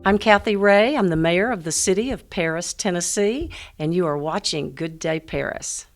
I'm Kathy Ray. I'm the mayor of the city of Paris, Tennessee, and you are watching Good Day Paris.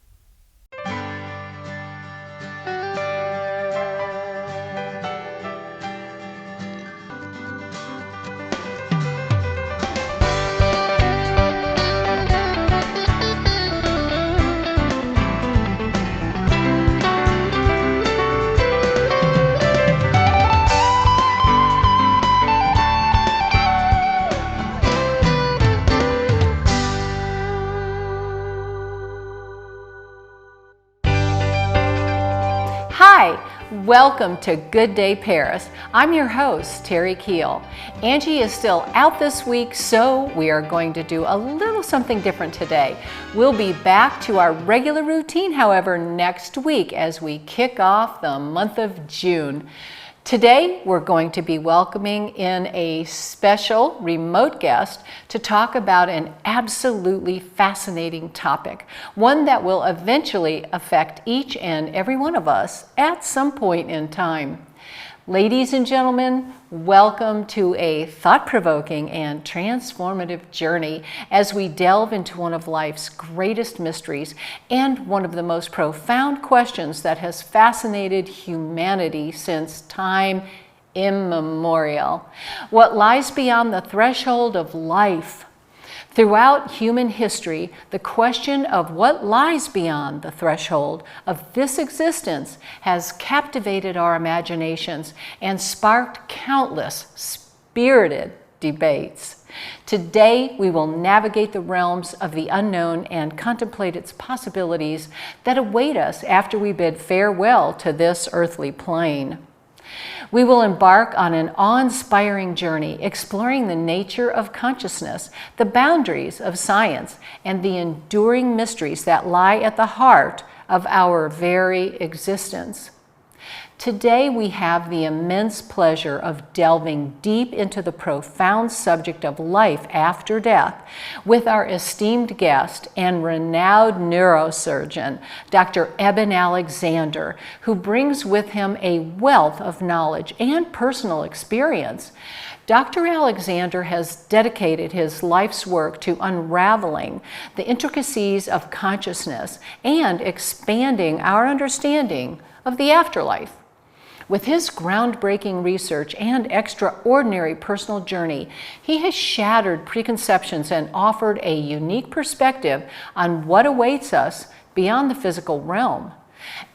Hi, welcome to Good Day Paris. I'm your host, Terry Keel. Angie is still out this week, so we are going to do a little something different today. We'll be back to our regular routine, however, next week as we kick off the month of June. Today, we're going to be welcoming in a special remote guest to talk about an absolutely fascinating topic, one that will eventually affect each and every one of us at some point in time. Ladies and gentlemen, welcome to a thought-provoking and transformative journey as we delve into one of life's greatest mysteries and one of the most profound questions that has fascinated humanity since time immemorial. What lies beyond the threshold of life? Throughout human history, the question of what lies beyond the threshold of this existence has captivated our imaginations and sparked countless spirited debates. Today, we will navigate the realms of the unknown and contemplate its possibilities that await us after we bid farewell to this earthly plane. We will embark on an awe-inspiring journey exploring the nature of consciousness, the boundaries of science, and the enduring mysteries that lie at the heart of our very existence. Today, we have the immense pleasure of delving deep into the profound subject of life after death with our esteemed guest and renowned neurosurgeon, Dr. Eben Alexander, who brings with him a wealth of knowledge and personal experience. Dr. Alexander has dedicated his life's work to unraveling the intricacies of consciousness and expanding our understanding of the afterlife. With his groundbreaking research and extraordinary personal journey, he has shattered preconceptions and offered a unique perspective on what awaits us beyond the physical realm.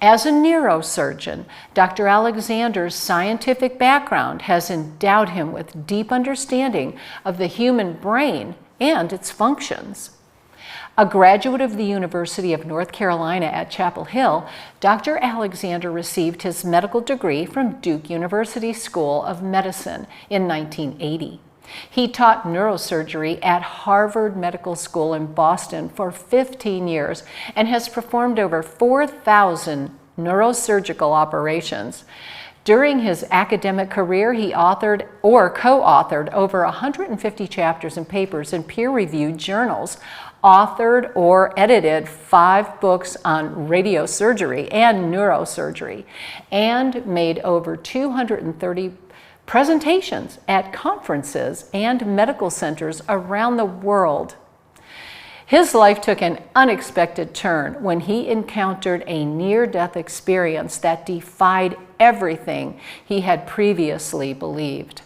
As a neurosurgeon, Dr. Alexander's scientific background has endowed him with deep understanding of the human brain and its functions. A graduate of the University of North Carolina at Chapel Hill, Dr. Alexander received his medical degree from Duke University School of Medicine in 1980. He taught neurosurgery at Harvard Medical School in Boston for 15 years and has performed over 4,000 neurosurgical operations. During his academic career, he authored or co-authored over 150 chapters and papers in peer-reviewed journals, authored or edited 5 books on radiosurgery and neurosurgery, and made over 230 presentations at conferences and medical centers around the world. His life took an unexpected turn when he encountered a near-death experience that defied everything he had previously believed.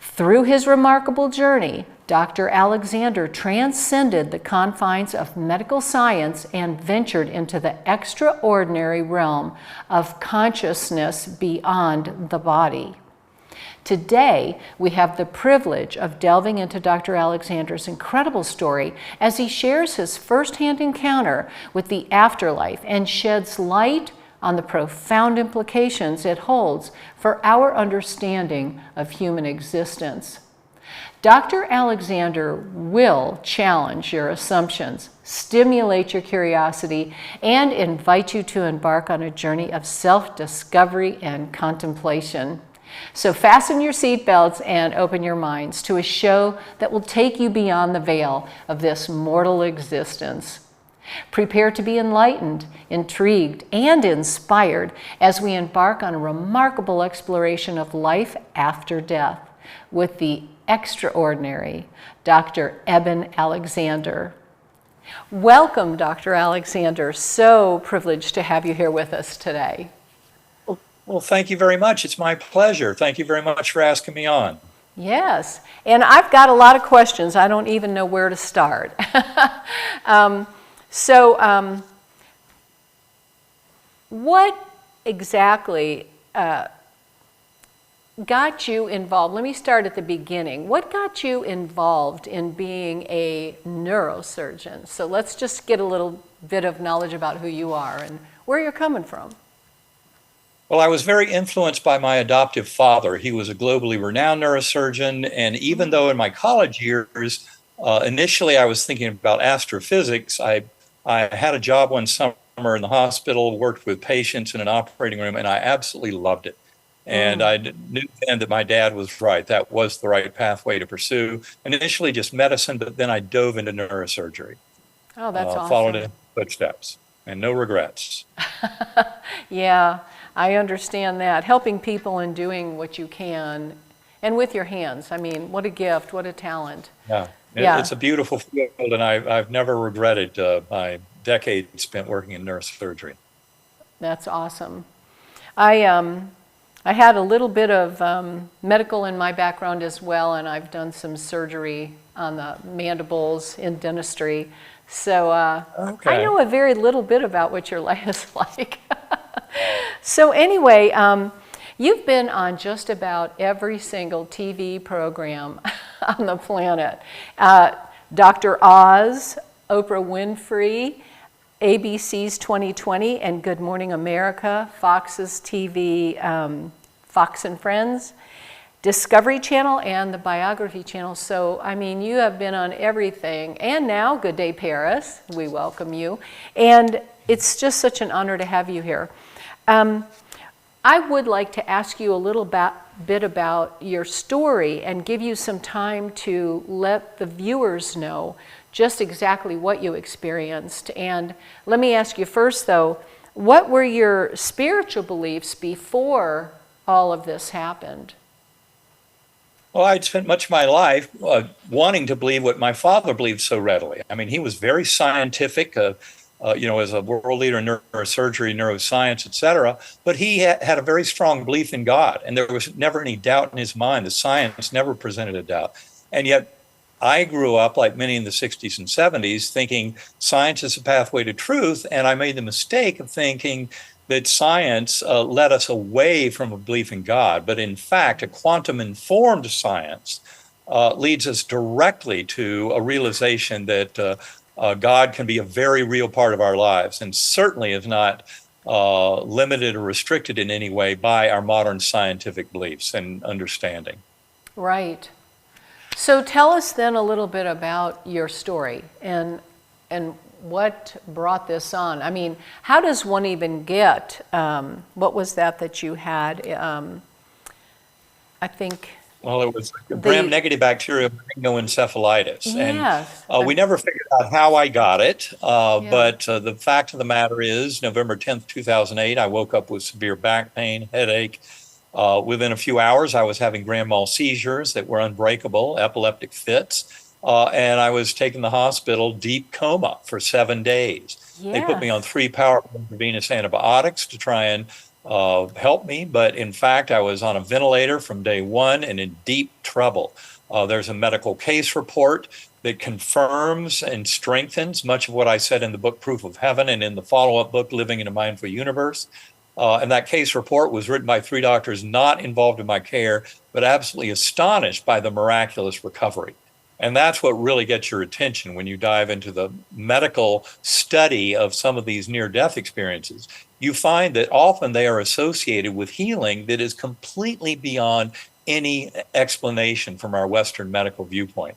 Through his remarkable journey, Dr. Alexander transcended the confines of medical science and ventured into the extraordinary realm of consciousness beyond the body. Today, we have the privilege of delving into Dr. Alexander's incredible story as he shares his firsthand encounter with the afterlife and sheds light on the profound implications it holds for our understanding of human existence. Dr. Alexander will challenge your assumptions, stimulate your curiosity, and invite you to embark on a journey of self-discovery and contemplation. So fasten your seatbelts and open your minds to a show that will take you beyond the veil of this mortal existence. Prepare to be enlightened, intrigued, and inspired as we embark on a remarkable exploration of life after death. with the extraordinary Dr. Eben Alexander. Welcome, Dr. Alexander. So privileged to have you here with us today. Well, thank you very much. It's my pleasure. Thank you very much for asking me on. Yes, and I've got a lot of questions. I don't even know where to start. What exactly got you involved? Let me start at the beginning. What got you involved in being a neurosurgeon? So let's just get a little bit of knowledge about who you are and where you're coming from. Well, I was very influenced by my adoptive father. He was a globally renowned neurosurgeon. And even though in my college years, initially I was thinking about astrophysics, I had a job one summer in the hospital, worked with patients in an operating room, and I absolutely loved it. And I knew then that my dad was right. That was the right pathway to pursue. And initially just medicine, but then I dove into neurosurgery. Oh, that's awesome. Followed in footsteps, and no regrets. Yeah, I understand that. Helping people and doing what you can, and with your hands. I mean, what a gift, what a talent. Yeah, Yeah. It's a beautiful field, and I've never regretted my decades spent working in neurosurgery. That's awesome. I had a little bit of medical in my background as well, and I've done some surgery on the mandibles in dentistry. So Okay. I know a very little bit about what your life is like. So anyway, you've been on just about every single TV program on the planet. Dr. Oz, Oprah Winfrey, ABC's 2020 and Good Morning America, Fox's TV, Fox and Friends, Discovery Channel, and the Biography Channel. So, I mean, you have been on everything. And now, Good Day Paris, we welcome you. And it's just such an honor to have you here. I would like to ask you a little bit about your story and give you some time to let the viewers know just exactly what you experienced. And let me ask you first, though, what were your spiritual beliefs before all of this happened? Well, I'd spent much of my life wanting to believe what my father believed so readily. I mean, he was very scientific, as a world leader in neurosurgery, neuroscience, et cetera. But he had a very strong belief in God, and there was never any doubt in his mind. The science never presented a doubt. And yet, I grew up, like many in the 60s and 70s, thinking science is a pathway to truth, and I made the mistake of thinking that science led us away from a belief in God. But in fact, a quantum-informed science leads us directly to a realization that God can be a very real part of our lives, and certainly is not limited or restricted in any way by our modern scientific beliefs and understanding. Right. So tell us then a little bit about your story and what brought this on. I mean, how does one even get, what was that you had? I think... Well, it was gram-negative bacterial meningoencephalitis. Yes. And we never figured out how I got it. But the fact of the matter is, November 10th, 2008, I woke up with severe back pain, headache. Within a few hours, I was having grand mal seizures that were unbreakable, epileptic fits. And I was taken to the hospital, deep coma for 7 days. Yes. They put me on 3 powerful intravenous antibiotics to try and help me, but in fact, I was on a ventilator from day one and in deep trouble. There's a medical case report that confirms and strengthens much of what I said in the book Proof of Heaven and in the follow-up book Living in a Mindful Universe. And that case report was written by 3 doctors not involved in my care, but absolutely astonished by the miraculous recovery. And that's what really gets your attention when you dive into the medical study of some of these near-death experiences. You find that often they are associated with healing that is completely beyond any explanation from our Western medical viewpoint.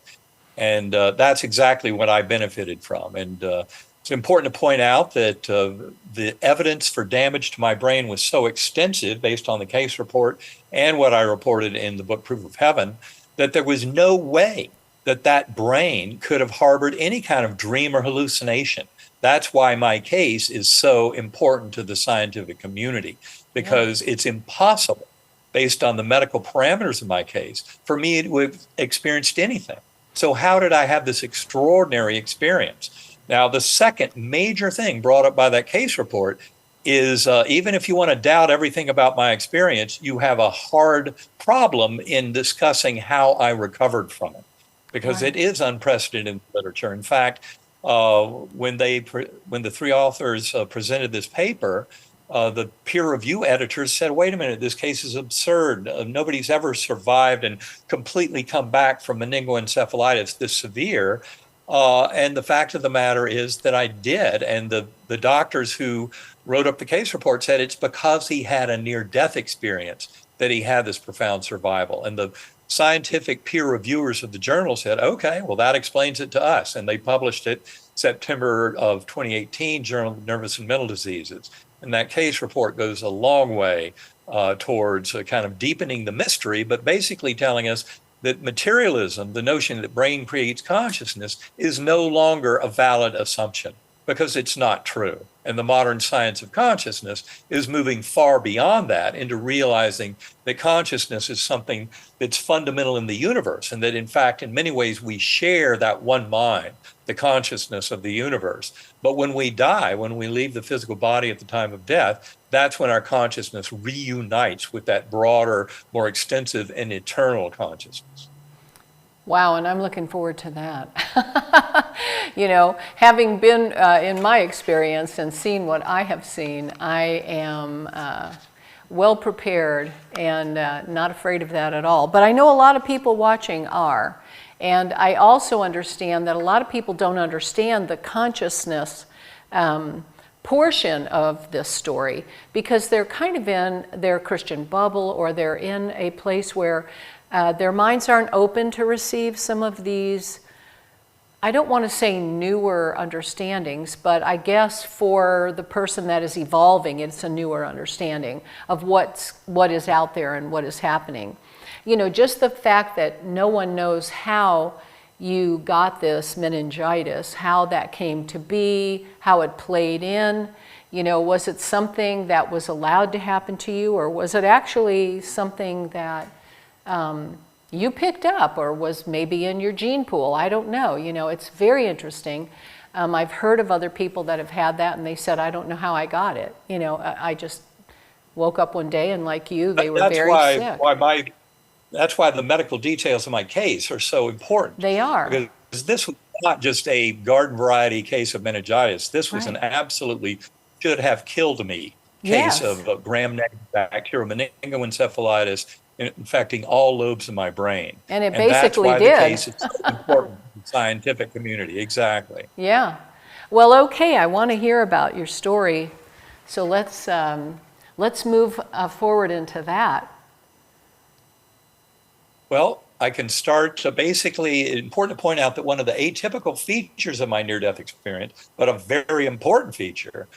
And that's exactly what I benefited from. And it's important to point out that the evidence for damage to my brain was so extensive based on the case report and what I reported in the book Proof of Heaven, that there was no way that brain could have harbored any kind of dream or hallucination. That's why my case is so important to the scientific community, because it's impossible based on the medical parameters of my case, for me, it would have experienced anything. So how did I have this extraordinary experience? Now, the second major thing brought up by that case report is even if you want to doubt everything about my experience, you have a hard problem in discussing how I recovered from it, because it is unprecedented in literature. In fact, when the three authors presented this paper, the peer review editors said, wait a minute, this case is absurd. Nobody's ever survived and completely come back from meningoencephalitis this severe. And the fact of the matter is that I did. And the doctors who wrote up the case report said it's because he had a near-death experience that he had this profound survival. And the scientific peer reviewers of the journal said, okay, well, that explains it to us. And they published it September of 2018, Journal of Nervous and Mental Diseases. And that case report goes a long way towards kind of deepening the mystery, but basically telling us that materialism, the notion that brain creates consciousness, is no longer a valid assumption, because it's not true. And the modern science of consciousness is moving far beyond that into realizing that consciousness is something that's fundamental in the universe, and that in fact, in many ways, we share that one mind, the consciousness of the universe. But when we die, when we leave the physical body at the time of death, that's when our consciousness reunites with that broader, more extensive and eternal consciousness. Wow, and I'm looking forward to that. You know, having been in my experience and seen what I have seen, I am well prepared and not afraid of that at all. But I know a lot of people watching are. And I also understand that a lot of people don't understand the consciousness portion of this story, because they're kind of in their Christian bubble, or they're in a place where their minds aren't open to receive some of these, I don't want to say newer understandings, but I guess for the person that is evolving, it's a newer understanding of what is out there and what is happening. You know, just the fact that no one knows how you got this meningitis, how that came to be, how it played in. You know, was it something that was allowed to happen to you, or was it actually something that you picked up, or was maybe in your gene pool? I don't know. You know, it's very interesting. I've heard of other people that have had that, and they said, I don't know how I got it. You know, I just woke up one day, and like you, they were very sick. That's why the medical details of my case are so important. They are. Because this was not just a garden variety case of meningitis. This was an absolutely should have killed me case of gram-negative bacterial meningoencephalitis infecting all lobes of my brain. And it basically did. That's why the case is so important in the scientific community. Exactly. Yeah. Well, okay, I want to hear about your story. So let's move forward into that. Well, I can start basically, it's important to point out that one of the atypical features of my near-death experience, but a very important feature,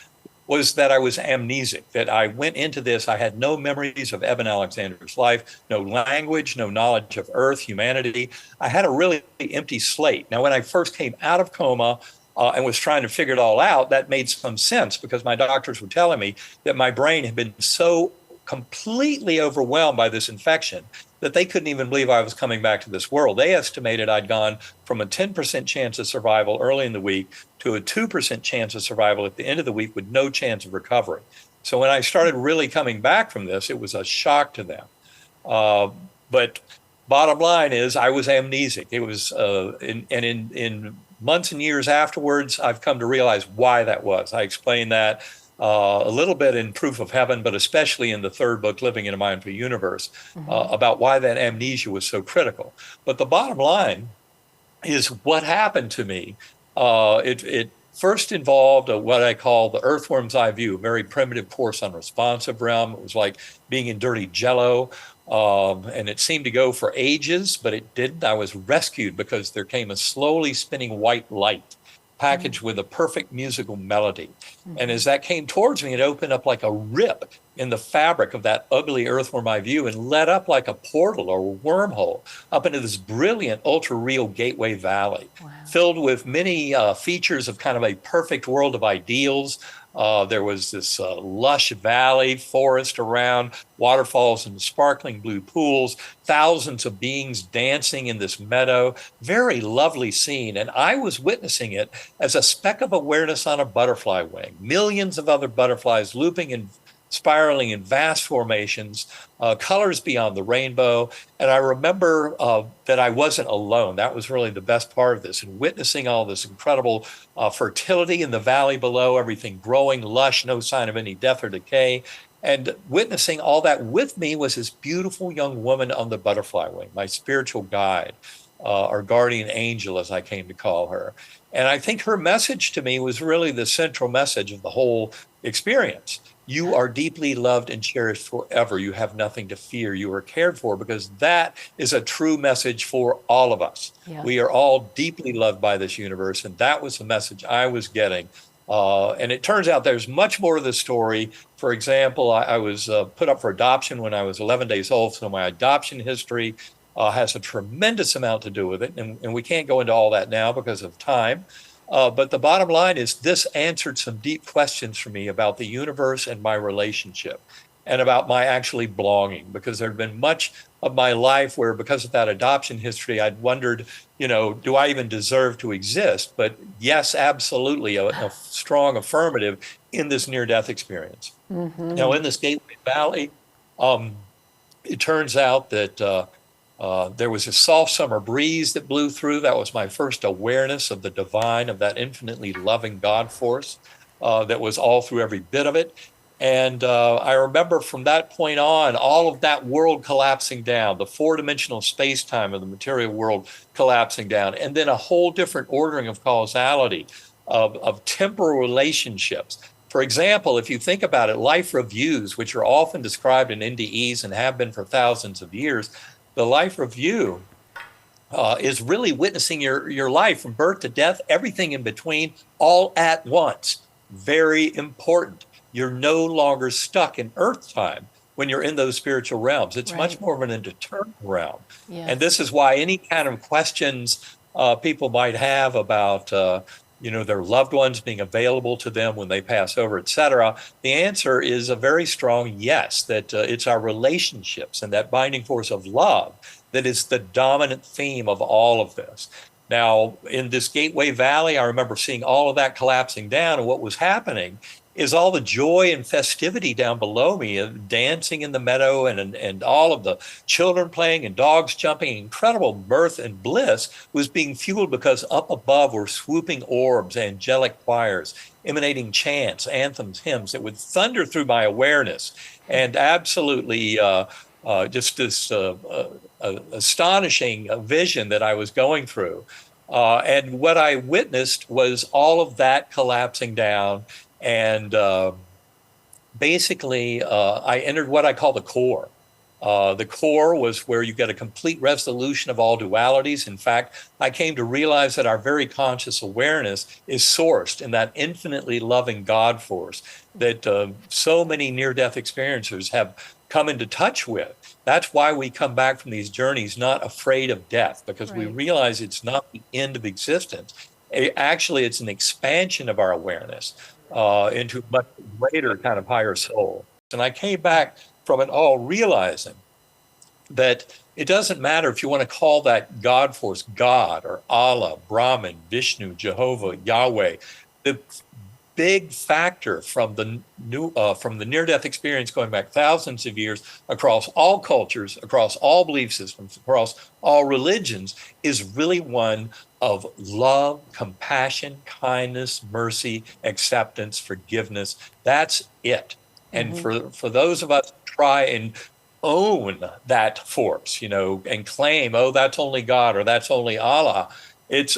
was that I was amnesic, that I went into this, I had no memories of Eben Alexander's life, no language, no knowledge of Earth, humanity. I had a really empty slate. Now, when I first came out of coma and was trying to figure it all out, that made some sense, because my doctors were telling me that my brain had been so completely overwhelmed by this infection that they couldn't even believe I was coming back to this world. They estimated I'd gone from a 10% chance of survival early in the week to a 2% chance of survival at the end of the week with no chance of recovery. So when I started really coming back from this, it was a shock to them. But bottom line is I was amnesic. It was, in months and years afterwards, I've come to realize why that was. I explained that a little bit in Proof of Heaven, but especially in the third book, Living in a Mindful Universe, about why that amnesia was so critical. But the bottom line is what happened to me. It first involved what I call the earthworm's eye view, a very primitive, coarse, unresponsive realm. It was like being in dirty jello. And it seemed to go for ages, but it didn't. I was rescued because there came a slowly spinning white light packaged with a perfect musical melody. And as that came towards me, it opened up like a rip in the fabric of that ugly earthworm eye view and led up like a portal or wormhole up into this brilliant ultra-real gateway valley, filled with many features of kind of a perfect world of ideals. There was this lush valley, forest around, waterfalls and sparkling blue pools, thousands of beings dancing in this meadow. Very lovely scene. And I was witnessing it as a speck of awareness on a butterfly wing. Millions of other butterflies looping and spiraling in vast formations, colors beyond the rainbow. And I remember that I wasn't alone. That was really the best part of this, and witnessing all this incredible fertility in the valley below, everything growing lush, no sign of any death or decay. And witnessing all that with me was this beautiful young woman on the butterfly wing, my spiritual guide, or guardian angel, as I came to call her. And I think her message to me was really the central message of the whole experience. You are deeply loved and cherished forever. You have nothing to fear. You are cared for, because that is a true message for all of us. Yeah. We are all deeply loved by this universe. And that was the message I was getting. And it turns out there's much more to the story. For example, I was put up for adoption when I was 11 days old. So my adoption history has a tremendous amount to do with it. And we can't go into all that now because of time. But the bottom line is this answered some deep questions for me about the universe and my relationship, and about my actually belonging, because there had been much of my life where, because of that adoption history, I'd wondered, do I even deserve to exist? But yes, absolutely, a strong affirmative in this near-death experience. Mm-hmm. Now, in this Gateway Valley, it turns out that there was a soft summer breeze that blew through. That was my first awareness of the divine, of that infinitely loving God force that was all through every bit of it. And I remember from that point on, all of that world collapsing down, the four-dimensional space-time of the material world collapsing down, and then a whole different ordering of causality, of temporal relationships. For example, if you think about it, life reviews, which are often described in NDEs and have been for thousands of years, the life review is really witnessing your life from birth to death, everything in between, all at once. Very important. You're no longer stuck in earth time when you're in those spiritual realms. It's much more of an eternal realm. Yes. And this is why any kind of questions people might have about their loved ones being available to them when they pass over, et cetera, the answer is a very strong yes, that it's our relationships and that binding force of love that is the dominant theme of all of this. Now, in this Gateway Valley, I remember seeing all of that collapsing down, and what was happening is all the joy and festivity down below me, dancing in the meadow, and all of the children playing and dogs jumping, incredible mirth and bliss was being fueled because up above were swooping orbs, angelic choirs, emanating chants, anthems, hymns that would thunder through my awareness, and absolutely just this astonishing vision that I was going through. And what I witnessed was all of that collapsing down. And basically, I entered what I call the core. The core was where you get a complete resolution of all dualities. In fact, I came to realize that our very conscious awareness is sourced in that infinitely loving God force that so many near-death experiencers have come into touch with. That's why we come back from these journeys not afraid of death, because we realize it's not the end of existence. Actually, it's an expansion of our awareness into a much greater kind of higher soul. And I came back from it all realizing that it doesn't matter if you want to call that God force God or Allah, Brahman, Vishnu, Jehovah, Yahweh. The big factor from the near-death experience going back thousands of years across all cultures, across all belief systems, across all religions is really one of love, compassion, kindness, mercy, acceptance, forgiveness. That's it. And for those of us who try and own that force, and claim, oh, that's only God or that's only Allah,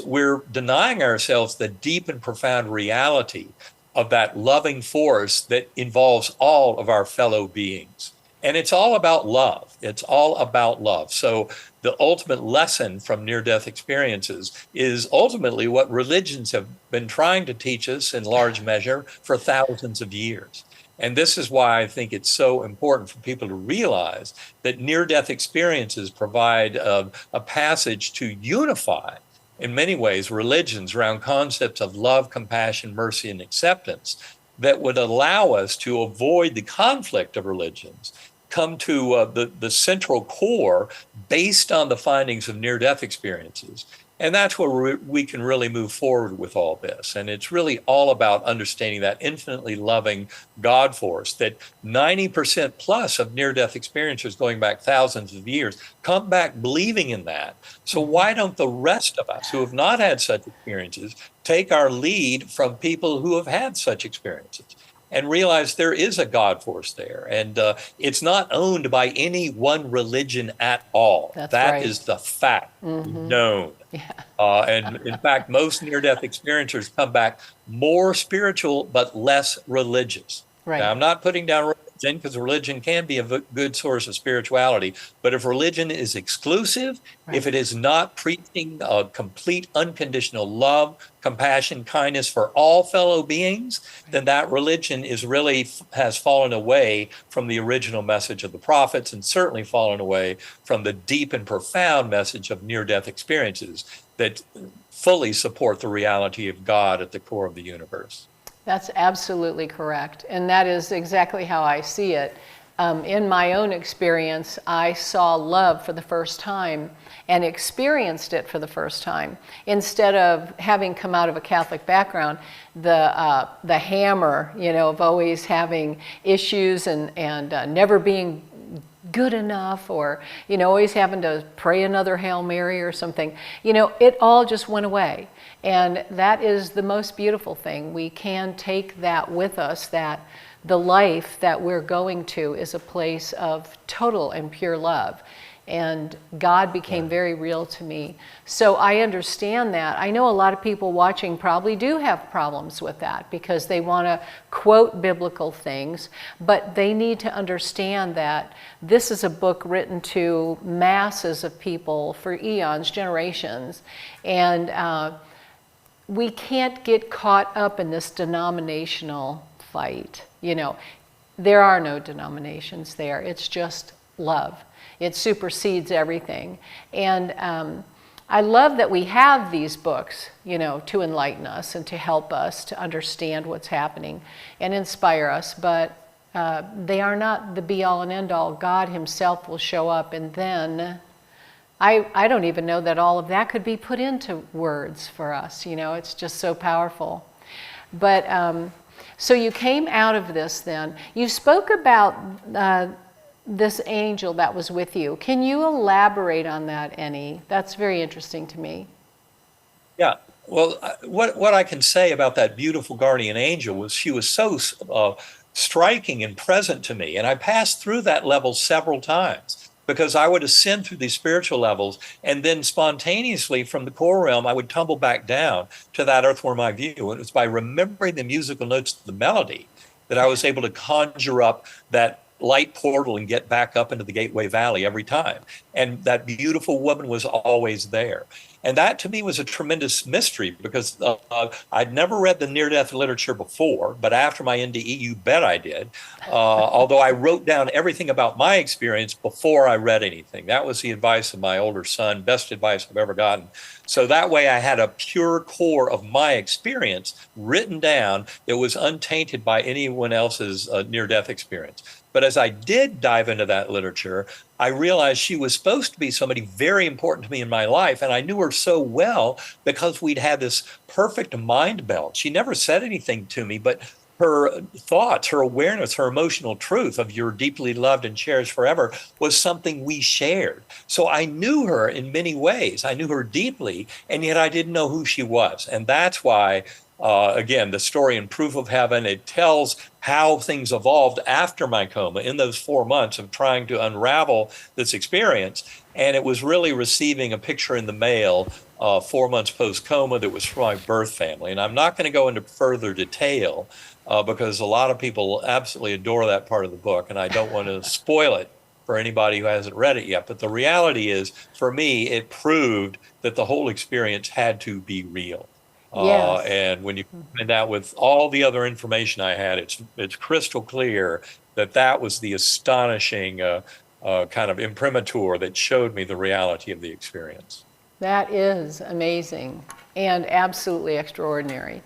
we're denying ourselves the deep and profound reality of that loving force that involves all of our fellow beings. And it's all about love. It's all about love. So the ultimate lesson from near-death experiences is ultimately what religions have been trying to teach us in large measure for thousands of years. And this is why I think it's so important for people to realize that near-death experiences provide a passage to unify, in many ways, religions around concepts of love, compassion, mercy, and acceptance that would allow us to avoid the conflict of religions, come to the central core based on the findings of near-death experiences. And that's where we can really move forward with all this. And it's really all about understanding that infinitely loving God force, that 90% plus of near-death experiences going back thousands of years come back believing in that. So why don't the rest of us who have not had such experiences take our lead from people who have had such experiences? And realize there is a God force there. And it's not owned by any one religion at all. That's That right. is the fact, known. Yeah. And in fact, most near-death experiencers come back more spiritual, but less religious. Right. Now, I'm not putting down religion, because religion can be a good source of spirituality. But if religion is exclusive, if it is not preaching complete unconditional love, compassion, kindness for all fellow beings, then that religion is really has fallen away from the original message of the prophets, and certainly fallen away from the deep and profound message of near-death experiences that fully support the reality of God at the core of the universe. That's absolutely correct. And that is exactly how I see it. In my own experience, I saw love for the first time and experienced it for the first time. Instead of having come out of a Catholic background, the hammer, of always having issues and never being good enough, or always having to pray another Hail Mary or something, it all just went away. And that is the most beautiful thing. We can take that with us, that the life that we're going to is a place of total and pure love. And God became very real to me. So I understand that. I know a lot of people watching probably do have problems with that, because they want to quote biblical things, but they need to understand that this is a book written to masses of people for eons, generations. And we can't get caught up in this denominational fight. There are no denominations there. It's just love. It supersedes everything. And I love that we have these books, to enlighten us and to help us to understand what's happening and inspire us. But they are not the be-all and end-all. God himself will show up, and then I don't even know that all of that could be put into words for us. It's just so powerful. But so you came out of this then. You spoke about this angel that was with you. Can you elaborate on that any? That's very interesting to me. Yeah. Well, what I can say about that beautiful guardian angel was she was so striking and present to me. And I passed through that level several times, because I would ascend through these spiritual levels, and then spontaneously from the core realm, I would tumble back down to that earthworm eye view. And it was by remembering the musical notes of the melody that I was able to conjure up that light portal and get back up into the Gateway Valley every time. And that beautiful woman was always there. And that to me was a tremendous mystery, because I'd never read the near-death literature before, but after my NDE, you bet I did. Although I wrote down everything about my experience before I read anything. That was the advice of my older son, best advice I've ever gotten. So that way I had a pure core of my experience written down that was untainted by anyone else's near-death experience. But as I did dive into that literature, I realized she was supposed to be somebody very important to me in my life. And I knew her so well because we'd had this perfect mind meld. She never said anything to me, but her thoughts, her awareness, her emotional truth of "you're deeply loved and cherished forever" was something we shared. So I knew her in many ways. I knew her deeply, and yet I didn't know who she was. And that's why, again, the story in Proof of Heaven, it tells how things evolved after my coma in those 4 months of trying to unravel this experience. And it was really receiving a picture in the mail 4 months post-coma that was from my birth family. And I'm not going to go into further detail because a lot of people absolutely adore that part of the book, and I don't want to spoil it for anybody who hasn't read it yet. But the reality is, for me, it proved that the whole experience had to be real. Yes. And when you combine that with all the other information I had, it's crystal clear that that was the astonishing kind of imprimatur that showed me the reality of the experience. That is amazing and absolutely extraordinary.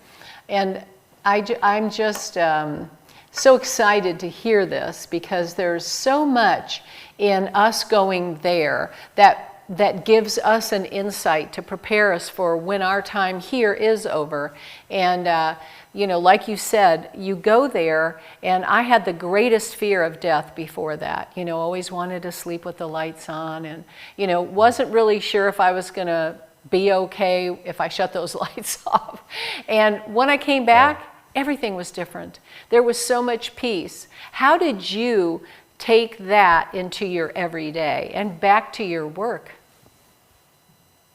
And I'm just so excited to hear this, because there's so much in us going there that gives us an insight to prepare us for when our time here is over. And like you said, you go there, and I had the greatest fear of death before that. Always wanted to sleep with the lights on, and wasn't really sure if I was going to be okay if I shut those lights off. And when I came back, everything was different. There was so much peace. How did you take that into your everyday and back to your work?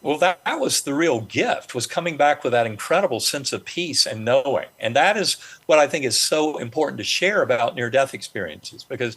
Well, that was the real gift, was coming back with that incredible sense of peace and knowing. And that is what I think is so important to share about near-death experiences, because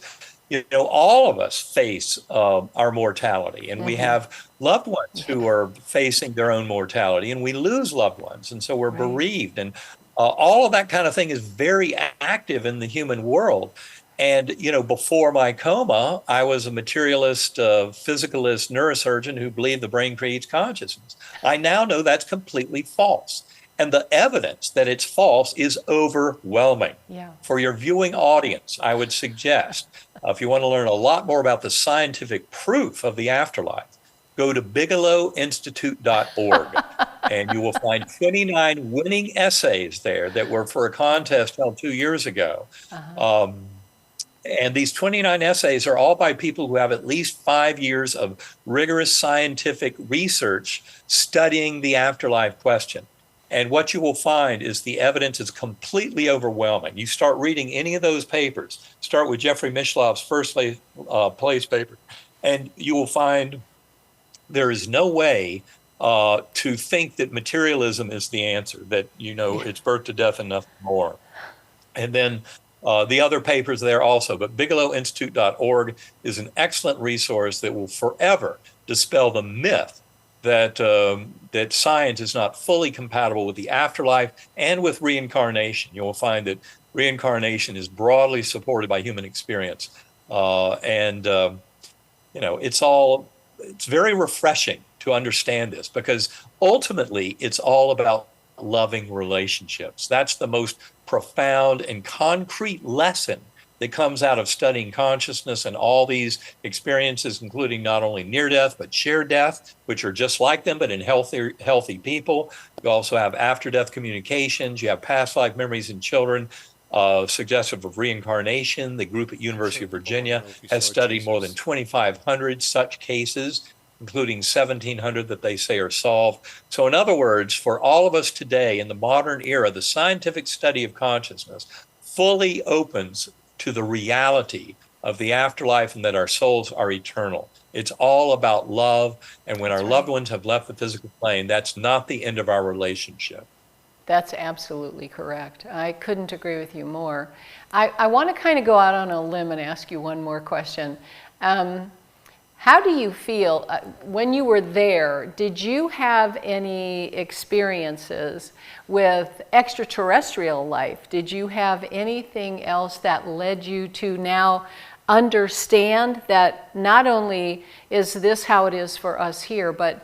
all of us face our mortality, and we have loved ones who are facing their own mortality, and we lose loved ones, and so we're bereaved, and all of that kind of thing is very active in the human world. And before my coma, I was a materialist, physicalist neurosurgeon who believed the brain creates consciousness. I now know that's completely false. And the evidence that it's false is overwhelming. Yeah. For your viewing audience, I would suggest, if you want to learn a lot more about the scientific proof of the afterlife, go to bigelowinstitute.org, and you will find 29 winning essays there that were for a contest held 2 years ago. And these 29 essays are all by people who have at least 5 years of rigorous scientific research studying the afterlife question. And what you will find is the evidence is completely overwhelming. You start reading any of those papers, start with Jeffrey Mishlov's first place paper, and you will find there is no way to think that materialism is the answer, that, it's birth to death and nothing more. And then the other papers there also, but bigelowinstitute.org is an excellent resource that will forever dispel the myth that that science is not fully compatible with the afterlife and with reincarnation. You will find that reincarnation is broadly supported by human experience, it's very refreshing to understand this, because ultimately it's all about loving relationships. That's the most profound and concrete lesson that comes out of studying consciousness and all these experiences, including not only near death, but shared death, which are just like them, but in healthy people. You also have after-death communications. You have past life memories in children, suggestive of reincarnation. The group at University of Virginia has studied more than 2,500 such cases, including 1,700 that they say are solved. So in other words, for all of us today in the modern era, the scientific study of consciousness fully opens to the reality of the afterlife and that our souls are eternal. It's all about love. And when our loved ones have left the physical plane, that's not the end of our relationship. That's absolutely correct. I couldn't agree with you more. I want to kind of go out on a limb and ask you one more question. How do you feel when you were there? Did you have any experiences with extraterrestrial life? Did you have anything else that led you to now understand that not only is this how it is for us here, but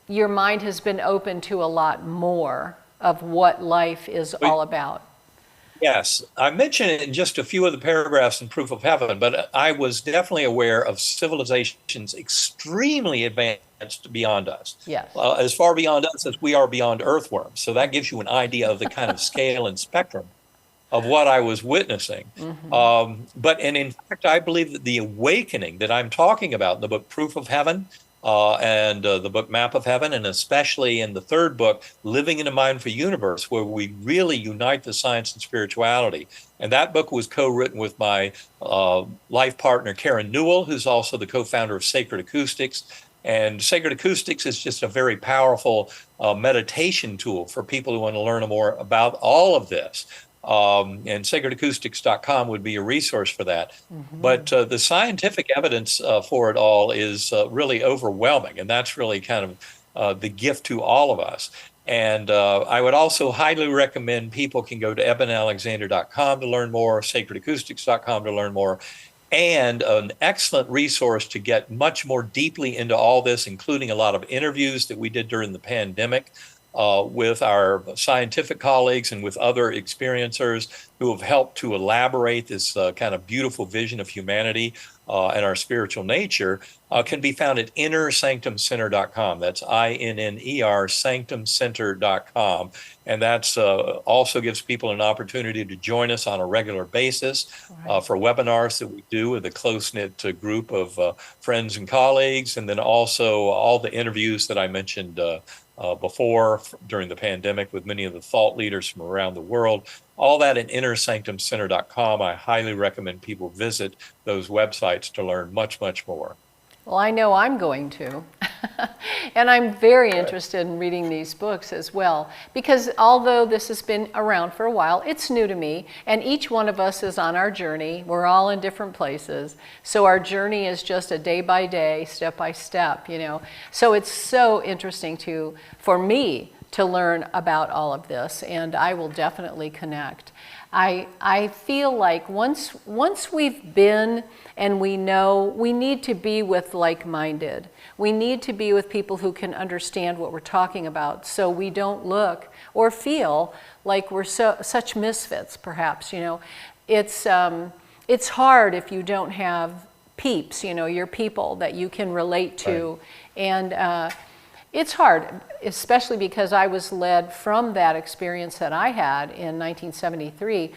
your mind has been open to a lot more of what life is all about? Yes, I mentioned it in just a few of the paragraphs in Proof of Heaven, but I was definitely aware of civilizations extremely advanced beyond us. Yes. As far beyond us as we are beyond earthworms. So that gives you an idea of the kind of scale and spectrum of what I was witnessing. But in fact, I believe that the awakening that I'm talking about in the book Proof of Heaven, and the book Map of Heaven, and especially in the third book, Living in a Mindful Universe, where we really unite the science and spirituality. And that book was co-written with my life partner, Karen Newell, who's also the co-founder of Sacred Acoustics. And Sacred Acoustics is just a very powerful meditation tool for people who want to learn more about all of this. And sacredacoustics.com would be a resource for that. But the scientific evidence for it all is really overwhelming. And that's really kind of the gift to all of us. And I would also highly recommend people can go to ebenalexander.com to learn more, sacredacoustics.com to learn more, and an excellent resource to get much more deeply into all this, including a lot of interviews that we did during the pandemic with our scientific colleagues and with other experiencers who have helped to elaborate this kind of beautiful vision of humanity and our spiritual nature, can be found at innersanctumcenter.com. That's INNER sanctumcenter.com. And that's also gives people an opportunity to join us on a regular basis for webinars that we do with a close-knit group of friends and colleagues, and then also all the interviews that I mentioned before during the pandemic with many of the thought leaders from around the world. All that at innersanctumcenter.com. I highly recommend people visit those websites to learn much, much more. Well, I know I'm going to. And I'm very interested in reading these books as well, because although this has been around for a while, it's new to me, and each one of us is on our journey. We're all in different places. So our journey is just a day by day, step by step, you know. So it's so interesting for me to learn about all of this, and I will definitely connect. I feel like once we've been and we know, we need to be with like-minded. We need to be with people who can understand what we're talking about, so we don't look or feel like we're such misfits, perhaps. You know, it's hard if you don't have peeps, you know, your people that you can relate to, right. And it's hard, especially because I was led from that experience that I had in 1973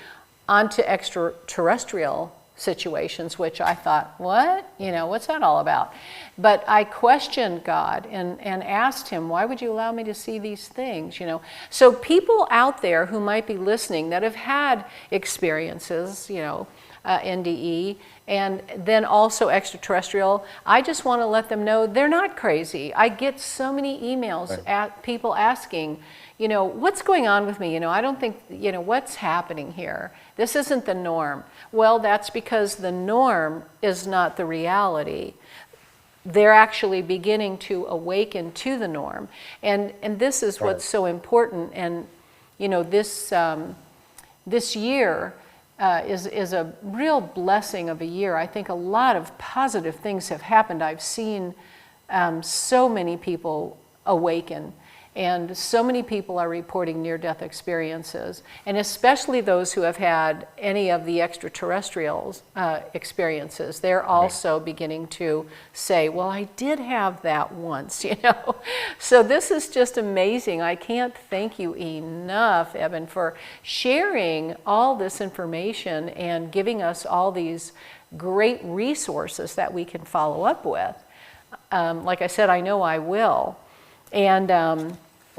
onto extraterrestrial situations, which I thought, what? You know, what's that all about? But I questioned God and asked him, why would you allow me to see these things, you know? So people out there who might be listening that have had experiences, you know, NDE, and then also extraterrestrial, I just want to let them know they're not crazy. I get so many emails at people asking, you know, what's going on with me? You know, I don't think, you know, what's happening here? This isn't the norm. Well, that's because the norm is not the reality. They're actually beginning to awaken to the norm. And this is what's so important. And, you know, this year is a real blessing of a year. I think a lot of positive things have happened. I've seen so many people awaken, and so many people are reporting near-death experiences, and especially those who have had any of the extraterrestrials experiences. They're also beginning to say, well, I did have that once, you know. So this is just amazing. I can't thank you enough, Eben, for sharing all this information and giving us all these great resources that we can follow up with. Like I said, I know I will. And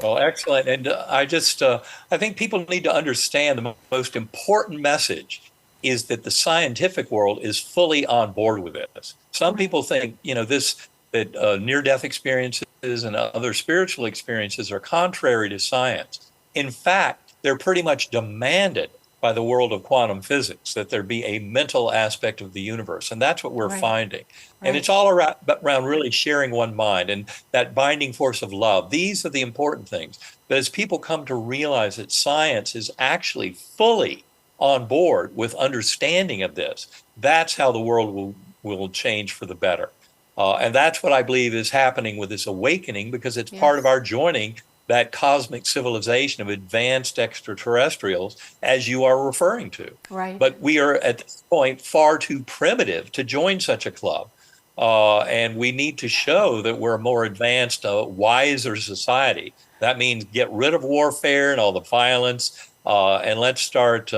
well, excellent. And I think people need to understand the most important message is that the scientific world is fully on board with this. Some people think, you know, that near-death experiences and other spiritual experiences are contrary to science. In fact, they're pretty much demanded by the world of quantum physics, that there be a mental aspect of the universe. And that's what we're finding. And it's all around really sharing one mind and that binding force of love. These are the important things. But as people come to realize that science is actually fully on board with understanding of this, that's how the world will change for the better. And that's what I believe is happening with this awakening, because it's part of our joining that cosmic civilization of advanced extraterrestrials, as you are referring to. Right. But we are at this point far too primitive to join such a club. And we need to show that we're a more advanced, wiser society. That means get rid of warfare and all the violence, and let's start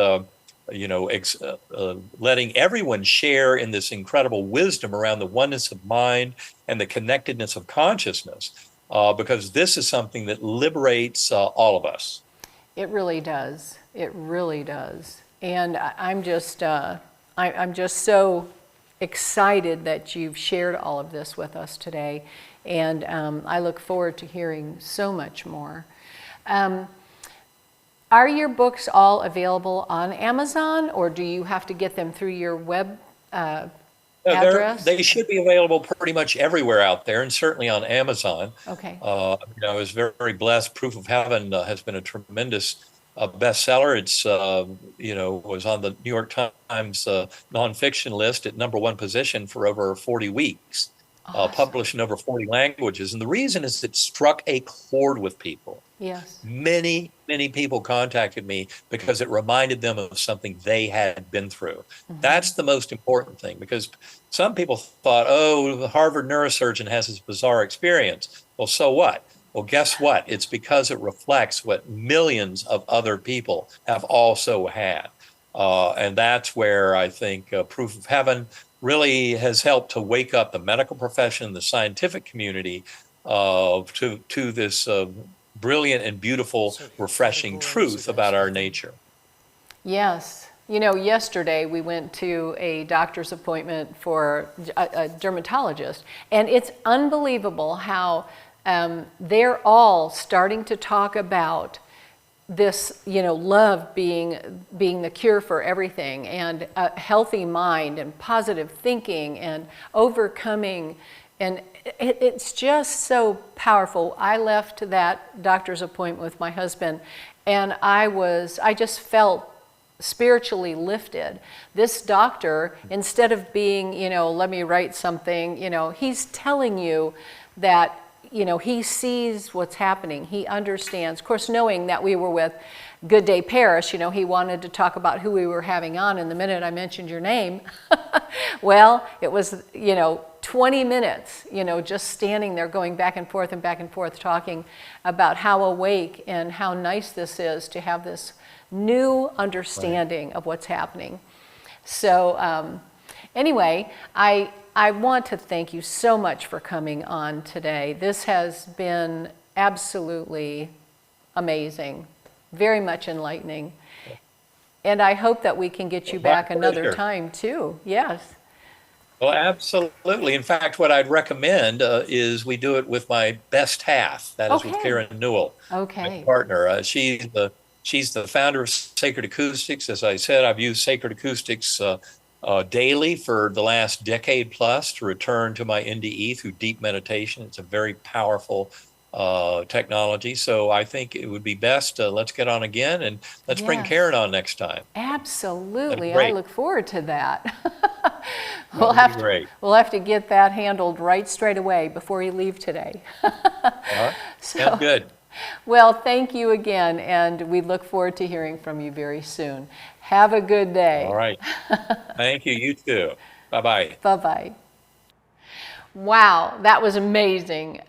letting everyone share in this incredible wisdom around the oneness of mind and the connectedness of consciousness. Because this is something that liberates all of us. It really does. It really does. And I'm just so excited that you've shared all of this with us today. And I look forward to hearing so much more. Are your books all available on Amazon, or do you have to get them through your address? They should be available pretty much everywhere out there, and certainly on Amazon. Okay. I was very, very blessed. Proof of Heaven has been a tremendous bestseller. It's was on the New York Times nonfiction list at #1 position for over 40 weeks, Awesome. published in over 40 languages. And the reason is it struck a chord with people. Yes. Many, many people contacted me because it reminded them of something they had been through. That's the most important thing, because some people thought, oh, the Harvard neurosurgeon has this bizarre experience. Well, so what? Well, guess what? It's because it reflects what millions of other people have also had. And that's where I think Proof of Heaven really has helped to wake up the medical profession, the scientific community to this brilliant and beautiful, refreshing truth about our nature. Yes. You know, yesterday we went to a doctor's appointment for a dermatologist, and it's unbelievable how they're all starting to talk about this, love being the cure for everything, and a healthy mind and positive thinking and overcoming. And it's just so powerful. I left that doctor's appointment with my husband, and I just felt spiritually lifted. This doctor, instead of being, let me write something, he's telling you that, he sees what's happening. He understands. Of course, knowing that we were with Good Day Paris, he wanted to talk about who we were having on. And the minute I mentioned your name, well, it was, 20 minutes, just standing there going back and forth, talking about how awake and how nice this is to have this new understanding of what's happening. So anyway, I want to thank you so much for coming on today. This has been absolutely amazing, very much enlightening. And I hope that we can get you back another time too. Yes. Well, absolutely. In fact, what I'd recommend is we do it with my best half. That is with Karen Newell, my partner. She's the founder of Sacred Acoustics. As I said, I've used Sacred Acoustics daily for the last decade plus to return to my NDE through deep meditation. It's a very powerful technology. So I think it would be best, let's get on again, and let's bring Karen on next time. Absolutely. I look forward to that. We'll have to get that handled right straight away before you leave today. Sounds good. Well, thank you again, and we look forward to hearing from you very soon. Have a good day. All right. Thank you. You too. Bye-bye. Bye-bye. Wow, that was amazing.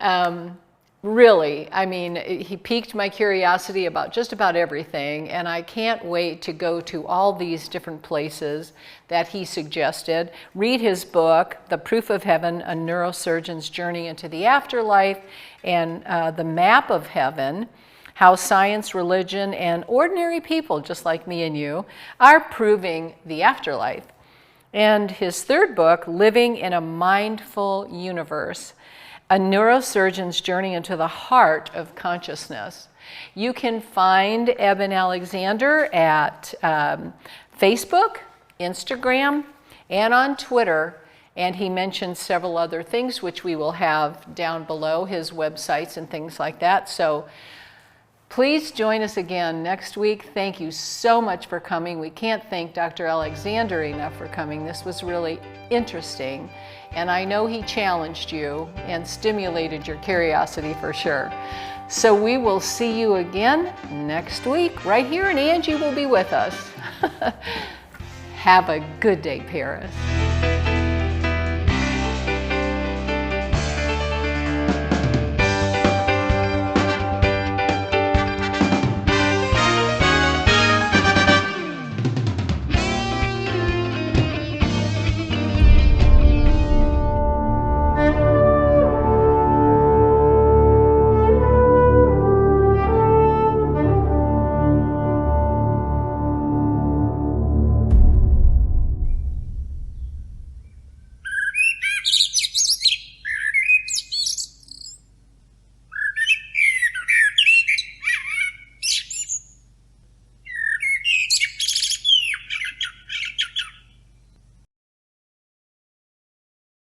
Really, I mean, he piqued my curiosity about just about everything, and I can't wait to go to all these different places that he suggested. Read his book, The Proof of Heaven, A Neurosurgeon's Journey into the Afterlife, and The Map of Heaven, How Science, Religion, and Ordinary People, just like me and you, are proving the afterlife. And his third book, Living in a Mindful Universe, A Neurosurgeon's Journey into the Heart of Consciousness. You can find Eben Alexander at Facebook, Instagram, and on Twitter. And he mentioned several other things, which we will have down below, his websites and things like that. So please join us again next week. Thank you so much for coming. We can't thank Dr. Alexander enough for coming. This was really interesting. And I know he challenged you and stimulated your curiosity for sure. So we will see you again next week right here, and Angie will be with us. Have a good day, Paris.